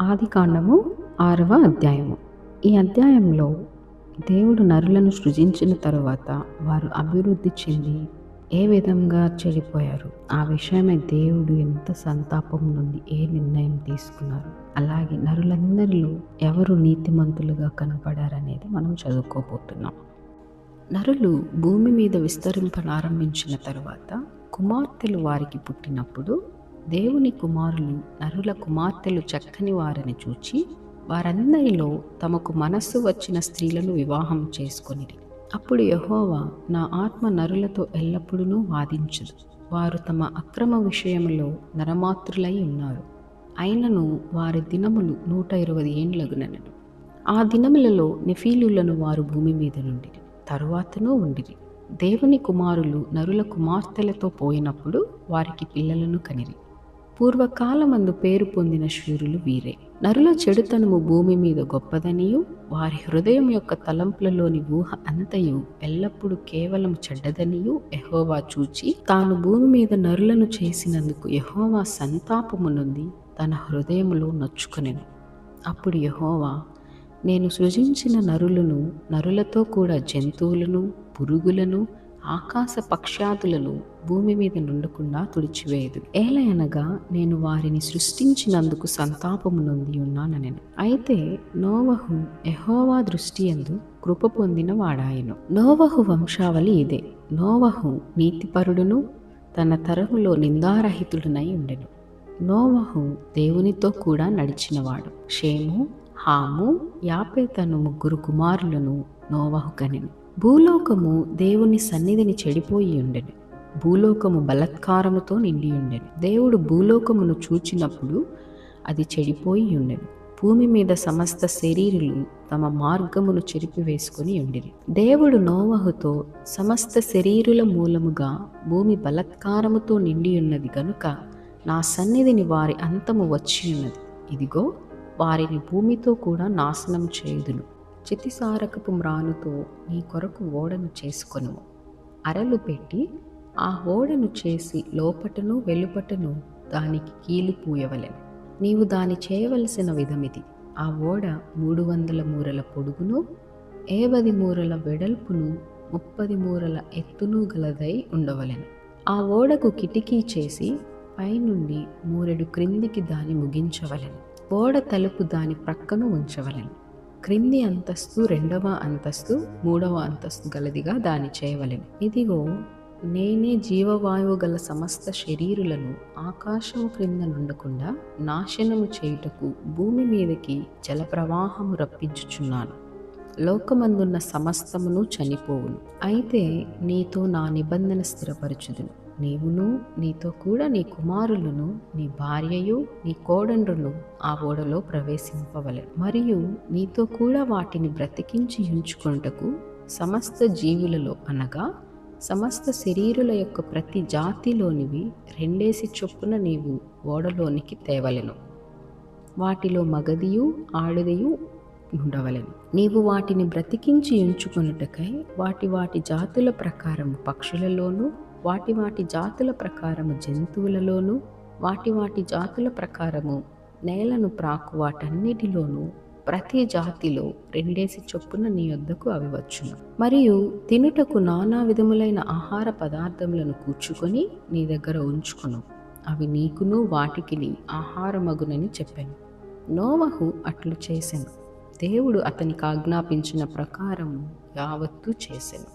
ఆదికాండము 6వ అధ్యాయము. ఈ అధ్యాయంలో దేవుడు నరులను సృజించిన తరువాత వారు అభివృద్ధి చెంది ఏ విధంగా చెడిపోయారు, ఆ విషయమై దేవుడు ఎంత సంతాపం నుండి ఏ నిర్ణయం తీసుకున్నారు, అలాగే నరులందరిలో ఎవరు నీతిమంతులుగా కనపడారనేది మనం చదువుకోబోతున్నాం. నరులు భూమి మీద విస్తరింపనారంభించిన తరువాత కుమార్తెలు వారికి పుట్టినప్పుడు దేవుని కుమారులు నరుల కుమార్తెలు చక్కని వారిని చూచి వారందరిలో తమకు మనస్సు వచ్చిన స్త్రీలను వివాహం చేసుకొనిరి. అప్పుడు యెహోవా, నా ఆత్మ నరులతో ఎల్లప్పుడూ వాదించదు, వారు తమ అక్రమ విషయములో నరమాత్రులై ఉన్నారు. అయినను వారి దినములు 120 ఏండ్లగునెను. ఆ దినములలో నెఫీలులను వారు భూమి మీద నుండిరి, తరువాతనూ ఉండిరి. దేవుని కుమారులు నరుల కుమార్తెలతో పోయినప్పుడు వారికి పిల్లలను కనిరి. పూర్వకాలమందు పేరు పొందిన శూరులు వీరే. నరుల చెడుతనము భూమి మీద గొప్పదనియు వారి హృదయం యొక్క తలంపులలోని ఊహ అంతయు ఎల్లప్పుడూ కేవలం చెడ్డదనియు యెహోవా చూచి తాను భూమి మీద నరులను చేసినందుకు యెహోవా సంతాపము నుండి తన హృదయములో నొచ్చుకొనెను. అప్పుడు యెహోవా, నేను సృజించిన నరులను, నరులతో కూడా జంతువులను, పురుగులను, ఆకాశ పక్షాదులను భూమి మీద నుండకుండా తుడిచివేయదు. ఏలయనగా నేను వారిని సృష్టించినందుకు సంతాపము నొంది ఉన్నానెను. అయితే నోవహు యెహోవా దృష్టి యందు కృప పొందిన వాడాయెను. నోవహు వంశావళి ఇదే. నోవహు నీతిపరుడును తన తరములో నిందారహితుడునై ఉండెను. నోవహు దేవునితో కూడా నడిచినవాడు. షేము, హాము, యాపేతను 3 కుమారులను నోవహు కనెను. భూలోకము దేవుని సన్నిధిని చెడిపోయి ఉండెను. భూలోకము బలత్కారముతో నిండి ఉండెను. దేవుడు భూలోకమును చూచినప్పుడు అది చెడిపోయి ఉండెను. భూమి మీద సమస్త శరీరులు తమ మార్గమును చెరిపివేసుకొని ఉండిరి. దేవుడు నోవహుతో, సమస్త శరీరుల మూలముగా భూమి బలత్కారముతో నిండి ఉన్నది గనుక నా సన్నిధిని వారి అంతము వచ్చి ఉన్నది. ఇదిగో, వారిని భూమితో కూడా నాశనం చేయుదును. చితిసారకపు మ్రానుతో నీ కొరకు ఓడను చేసుకొనుము. అరలు పెట్టి ఆ ఓడను చేసి లోపటను వెలుపటను దానికి కీలు పూయవలెను. నీవు దాని చేయవలసిన విధమిది. ఆ ఓడ 300 మూరల పొడుగును, 50 మూరల వెడల్పును, 30 మూరల ఎత్తును గలదై ఉండవలెను. ఆ ఓడకు కిటికీ చేసి పైనుండి మూరెడు క్రిందికి దాని ముగించవలెను. ఓడ తలుపు దాని ప్రక్కను ఉంచవలెను. క్రింది అంతస్తు 2వ అంతస్తు 3వ అంతస్తు గలదిగా దాని చేయవలెను. ఇదిగో, నేనే జీవవాయువు గల సమస్త శరీరులను ఆకాశము క్రింద నుండకుండా నాశనము చేయుటకు భూమి మీదకి జలప్రవాహము రప్పించుచున్నాను. లోకమందున్న సమస్తమును చనిపోవును. అయితే నీతో నా నిబంధన స్థిరపరచుదును. నీవును, నీతో కూడా నీ కుమారులను, నీ భార్యయు, నీ కోడండ్రులు ఆ ఓడలో ప్రవేశింపవలెను. మరియు నీతో కూడా వాటిని బ్రతికించి ఉంచుకొనుటకు సమస్త జీవులలో, అనగా సమస్త శరీరుల యొక్క ప్రతి జాతిలోనివి 2 చొప్పున నీవు ఓడలోనికి తేవలెను. వాటిలో మగదియు ఆడదియు ఉండవలెను. నీవు వాటిని బ్రతికించి ఉంచుకొనుటకై వాటి జాతుల ప్రకారము పక్షులలోను, వాటి జాతుల ప్రకారము జంతువులలోను, వాటి జాతుల ప్రకారము నేలను ప్రాకు వాటన్నిటిలోనూ ప్రతి జాతిలో 2 చొప్పున నీ యొద్దకు అవి వచ్చును. మరియు తినుటకు నానా విధములైన ఆహార పదార్థములను కూర్చుకొని నీ దగ్గర ఉంచుకొను. అవి నీకును వాటికిని ఆహారమగునని చెప్పాను. నోవహు అట్లు చేసెను. దేవుడు అతనికి ఆజ్ఞాపించిన ప్రకారము యావత్తు చేసెను.